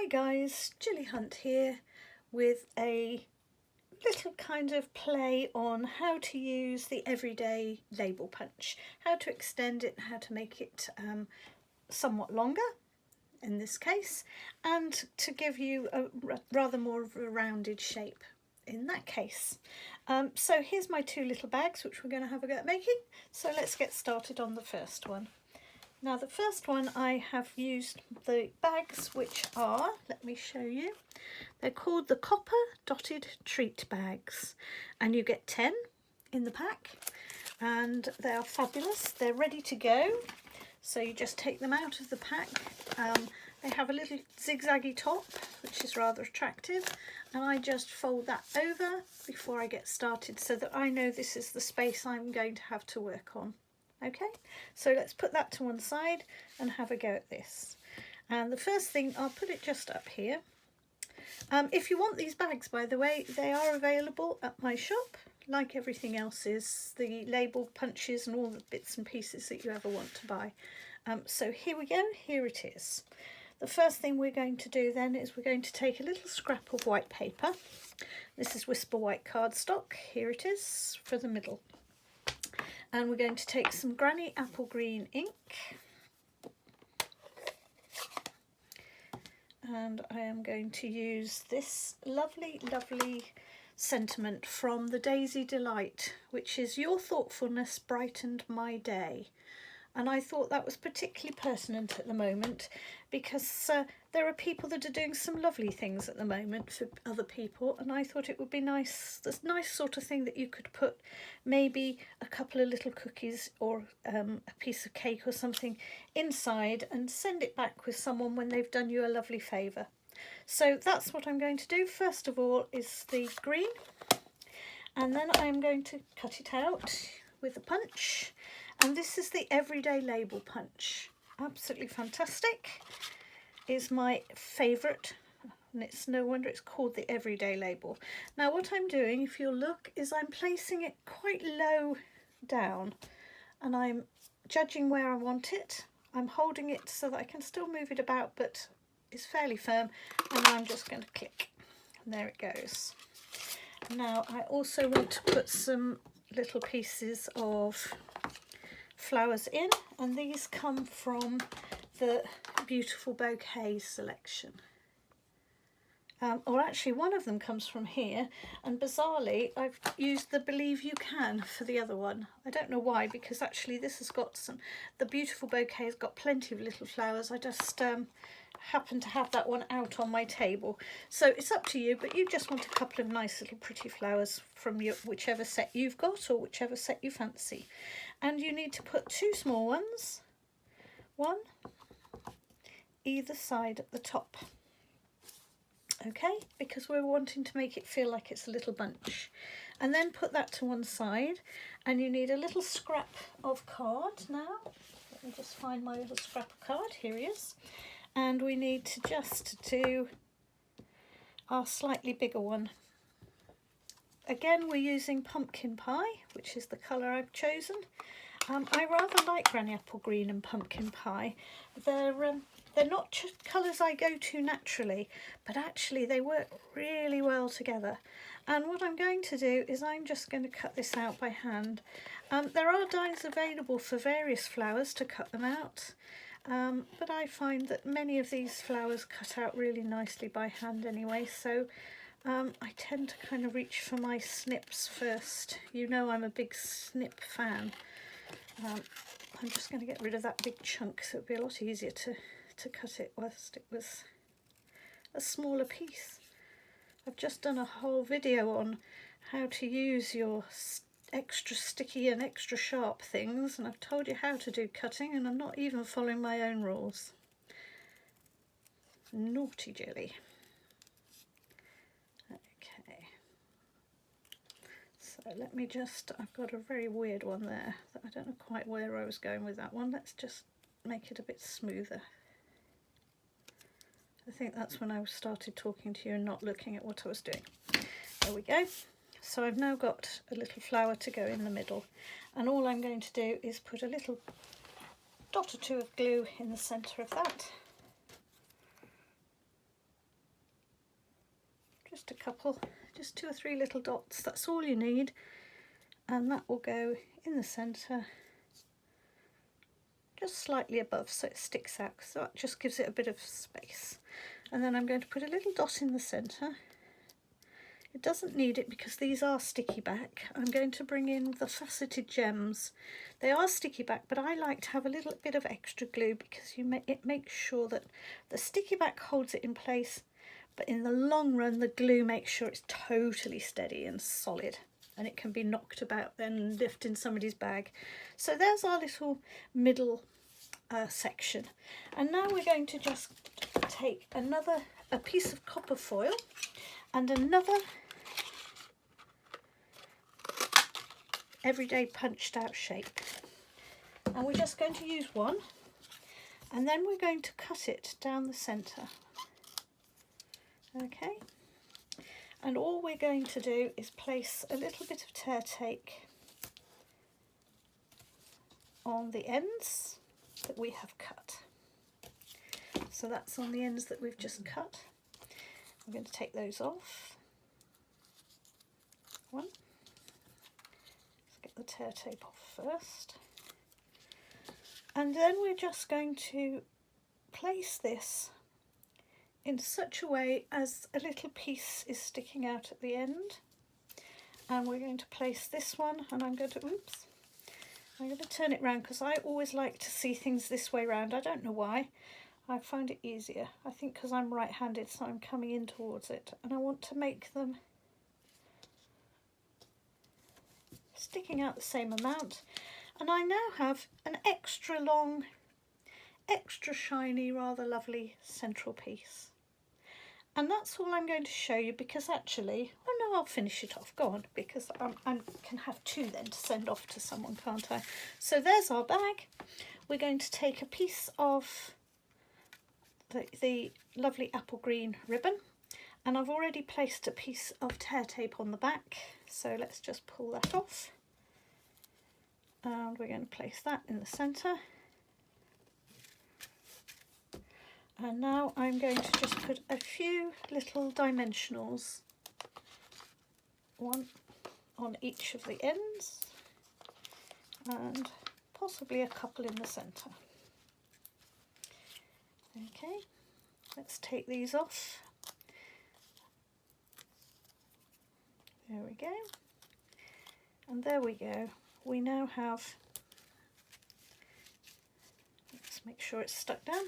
Hi guys, Gilly Hunt here with a little kind of play on how to use the everyday label punch, how to extend it, how to make it somewhat longer in this case, and to give you a rather more of a rounded shape in that case. So here's my two little bags which we're going to have a go at making. So let's get started on the first one. Now the first one, I have used the bags which are, let me show you, they're called the copper dotted treat bags, and you get 10 in the pack and they are fabulous. They're ready to go, so you just take them out of the pack. They have a little zigzaggy top which is rather attractive, and I just fold that over before I get started so that I know this is the space I'm going to have to work on. Okay, so let's put that to one side and have a go at this. And the first thing, I'll put it just up here. If you want these bags, by the way, they are available at my shop, like everything else is, the label punches and all the bits and pieces that you ever want to buy. So here we go, here it is. The first thing we're going to do then is we're going to take a little scrap of white paper. This is Whisper White cardstock, here it is for the middle. And we're going to take some Granny Apple Green ink, and I am going to use this lovely sentiment from the Daisy Delight, which is "Your thoughtfulness brightened my day." And I thought that was particularly pertinent at the moment because there are people that are doing some lovely things at the moment for other people, and I thought it would be nice, this nice sort of thing that you could put maybe a couple of little cookies or a piece of cake or something inside and send it back with someone when they've done you a lovely favour. So that's what I'm going to do. First of all is the green, and then I'm going to cut it out with a punch. And this is the Everyday Label Punch. Absolutely fantastic. Is my favourite, and it's no wonder it's called the Everyday Label. Now what I'm doing, if you'll look, is I'm placing it quite low down and I'm judging where I want it. I'm holding it so that I can still move it about, but it's fairly firm, and I'm just going to click, and there it goes. Now I also want to put some little pieces of flowers in, and these come from the Beautiful Bouquet selection. Or actually one of them comes from here, and bizarrely I've used the Believe You Can for the other one. I don't know why, because actually this has got some, the Beautiful Bouquet has got plenty of little flowers. I just happen to have that one out on my table. So it's up to you, but you just want a couple of nice little pretty flowers from your whichever set you've got or whichever set you fancy. And you need to put two small ones, one either side at the top. Okay, because we're wanting to make it feel like it's a little bunch. And then put that to one side, and you need a little scrap of card now. Let me just find my little scrap of card, here he is. And we need to just do our slightly bigger one. Again, we're using Pumpkin Pie, which is the colour I've chosen. I rather like Granny Apple Green and Pumpkin Pie. They're not colours I go to naturally, but actually they work really well together. And what I'm going to do is I'm just going to cut this out by hand. There are dies available for various flowers to cut them out, but I find that many of these flowers cut out really nicely by hand anyway, so I tend to kind of reach for my snips first. You know I'm a big snip fan. I'm just going to get rid of that big chunk so it'll be a lot easier to cut it whilst it was a smaller piece. I've just done a whole video on how to use your extra sticky and extra sharp things, and I've told you how to do cutting, and I'm not even following my own rules. Naughty Gilly. Okay, so let me just, I've got a very weird one there that I don't know quite where I was going with that one. Let's just make it a bit smoother. I think that's when I started talking to you and not looking at what I was doing. There we go. So I've now got a little flower to go in the middle, and all I'm going to do is put a little dot or two of glue in the centre of that, just a couple, just 2 or 3 little dots, that's all you need, and that will go in the centre just slightly above so it sticks out, so that just gives it a bit of space. And then I'm going to put a little dot in the centre. It doesn't need it because these are sticky back. I'm going to bring in the faceted gems. They are sticky back, but I like to have a little bit of extra glue because it makes sure that the sticky back holds it in place, but in the long run the glue makes sure it's totally steady and solid, and it can be knocked about then, lift in somebody's bag. So there's our little middle section. And now we're going to just take a piece of copper foil and another everyday punched out shape, and we're just going to use one, and then we're going to cut it down the centre. Okay, and all we're going to do is place a little bit of tear tape on the ends that we have cut. So that's on the ends that we've just cut. I'm going to take those off. One. Let's get the tear tape off first. And then we're just going to place this in such a way as a little piece is sticking out at the end. And we're going to place this one, and I'm going to turn it round because I always like to see things this way round. I don't know why. I find it easier. I think because I'm right-handed, so I'm coming in towards it, and I want to make them sticking out the same amount. And I now have an extra long, extra shiny, rather lovely central piece. And that's all I'm going to show you, because actually, oh no, I'll finish it off. Go on, because I can have 2 then to send off to someone, can't I? So there's our bag. We're going to take a piece of the lovely apple green ribbon, and I've already placed a piece of tear tape on the back, so let's just pull that off, and we're going to place that in the centre. And now I'm going to just put a few little dimensionals, one on each of the ends, and possibly a couple in the centre. Okay, let's take these off. There we go. And there we go. We now have, let's make sure it's stuck down,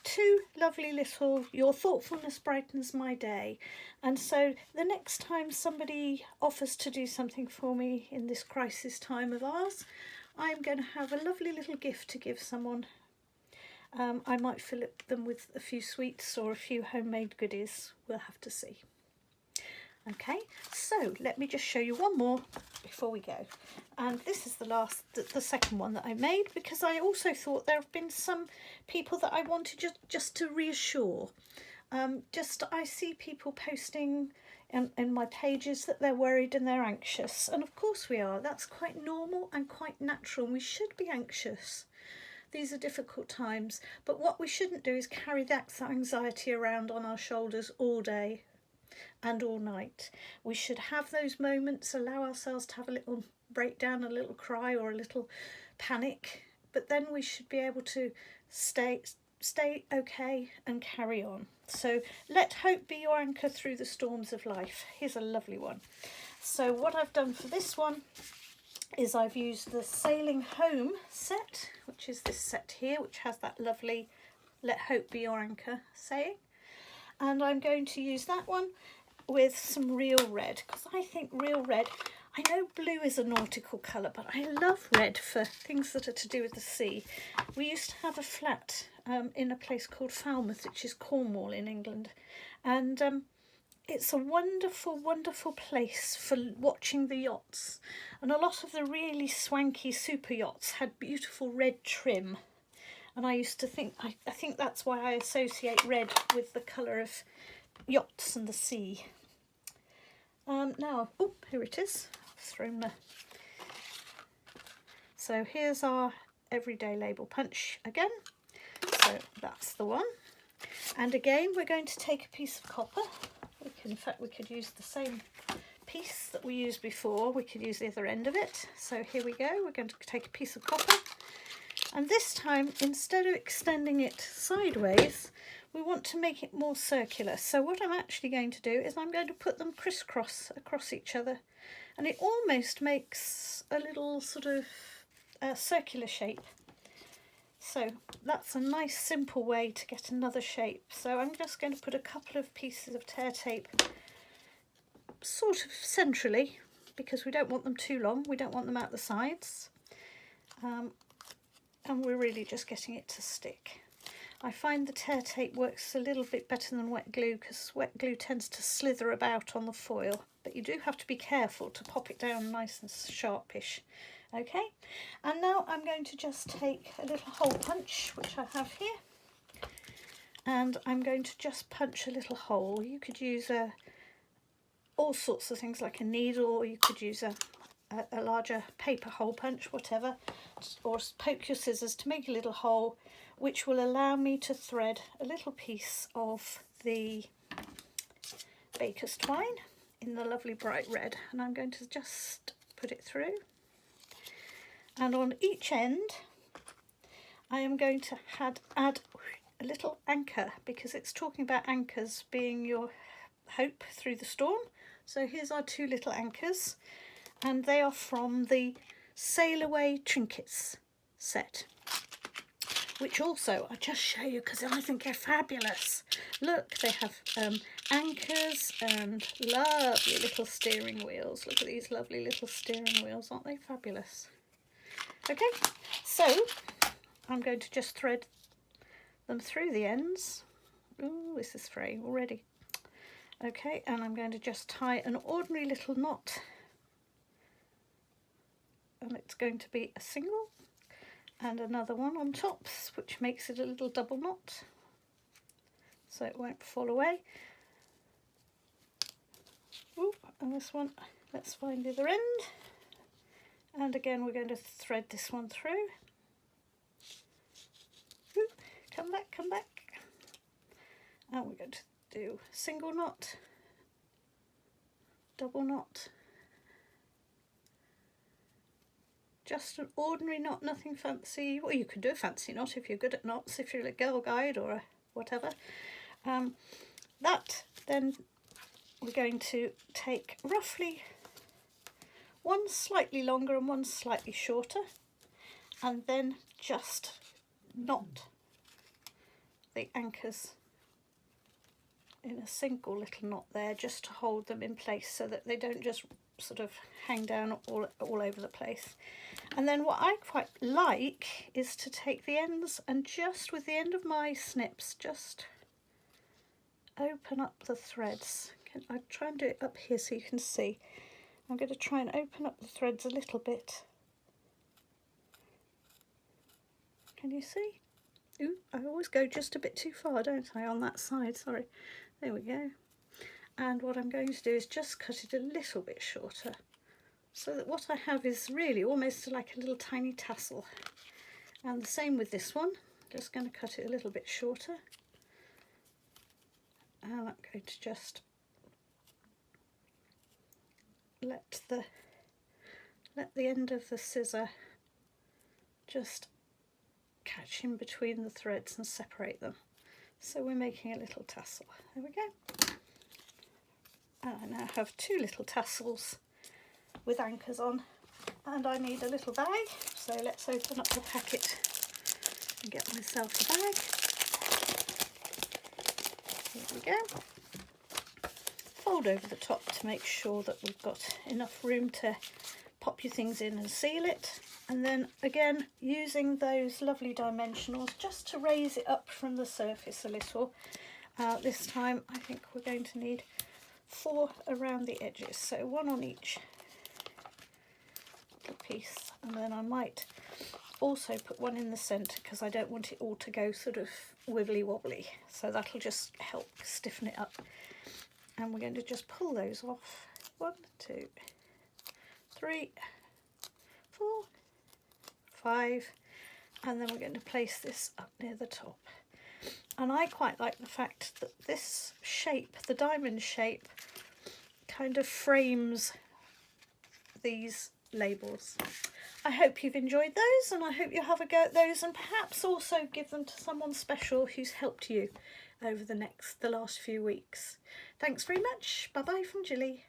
2 lovely little "Your thoughtfulness brightens my day." And so the next time somebody offers to do something for me in this crisis time of ours, I'm going to have a lovely little gift to give someone. I might fill them with a few sweets or a few homemade goodies. We'll have to see. Okay, so let me just show you one more before we go. And this is the second one that I made, because I also thought there have been some people that I wanted just to reassure. I see people posting in my pages that they're worried and they're anxious. And of course we are. That's quite normal and quite natural. We should be anxious. These are difficult times, but what we shouldn't do is carry that anxiety around on our shoulders all day and all night. We should have those moments, allow ourselves to have a little breakdown, a little cry or a little panic, but then we should be able to stay okay and carry on. So let hope be your anchor through the storms of life. Here's a lovely one. So what I've done for this one is I've used the Sailing Home set, which is this set here, which has that lovely "Let hope be your anchor" saying. And I'm going to use that one with some real red, because I think real red, I know blue is a nautical colour, but I love red for things that are to do with the sea. We used to have a flat in a place called Falmouth, which is Cornwall in England, and it's a wonderful, wonderful place for watching the yachts. And a lot of the really swanky super yachts had beautiful red trim. And I used to think, I think that's why I associate red with the colour of yachts and the sea. Now, oh, here it is. I've thrown the... So here's our everyday label punch again. So that's the one. And again, we're going to take a piece of copper In fact, we could use the same piece that we used before. We could use the other end of it. So here we go. We're going to take a piece of copper, and this time, instead of extending it sideways, we want to make it more circular. So what I'm actually going to do is I'm going to put them crisscross across each other, and it almost makes a little sort of circular shape. So that's a nice simple way to get another shape. So I'm just going to put a couple of pieces of tear tape sort of centrally, because we don't want them too long, we don't want them out the sides, and we're really just getting it to stick. I find the tear tape works a little bit better than wet glue, because wet glue tends to slither about on the foil, but you do have to be careful to pop it down nice and sharpish. Okay, and now I'm going to just take a little hole punch, which I have here, and I'm going to just punch a little hole. You could use all sorts of things like a needle, or you could use a larger paper hole punch, whatever, or poke your scissors to make a little hole, which will allow me to thread a little piece of the baker's twine in the lovely bright red, and I'm going to just put it through. And on each end I am going to add a little anchor, because it's talking about anchors being your hope through the storm. So here's our two little anchors, and they are from the Sail Away Trinkets set, which also I'll just show you because I think they're fabulous. Look, they have anchors and lovely little steering wheels. Look at these lovely little steering wheels, aren't they fabulous? Okay, so I'm going to just thread them through the ends. Oh, this is fraying already. Okay, and I'm going to just tie an ordinary little knot, and it's going to be a single and another one on top, which makes it a little double knot, so it won't fall away. Ooh, and this one, let's find the other end, and again we're going to thread this one through. Ooh, come back, and we're going to do single knot, double knot, just an ordinary knot, nothing fancy. Well, you could do a fancy knot if you're good at knots, if you're a Girl Guide or a whatever. That then we're going to take roughly one slightly longer and one slightly shorter, and then just knot the anchors in a single little knot there, just to hold them in place so that they don't just sort of hang down all over the place. And then what I quite like is to take the ends and just with the end of my snips just open up the threads. I'll try and do it up here so you can see. I'm going to try and open up the threads a little bit. Can you see? Ooh, I always go just a bit too far, don't I, on that side, sorry. There we go. And what I'm going to do is just cut it a little bit shorter, so that what I have is really almost like a little tiny tassel. And the same with this one, just going to cut it a little bit shorter. And I'm going to just let the end of the scissor just catch in between the threads and separate them. So we're making a little tassel. There we go. And I now have two little tassels with anchors on, and I need a little bag, so let's open up the packet and get myself a bag. Here we go. Fold over the top to make sure that we've got enough room to pop your things in and seal it, and then again using those lovely dimensionals just to raise it up from the surface a little. This time I think we're going to need 4 around the edges, so 1 on each little piece, and then I might also put 1 in the centre because I don't want it all to go sort of wibbly wobbly, so that'll just help stiffen it up. And we're going to just pull those off. 1, 2, 3, 4, 5, and then we're going to place this up near the top. And I quite like the fact that this shape, the diamond shape, kind of frames these labels. I hope you've enjoyed those, and I hope you'll have a go at those, and perhaps also give them to someone special who's helped you over the last few weeks. Thanks very much. Bye bye from Gilly.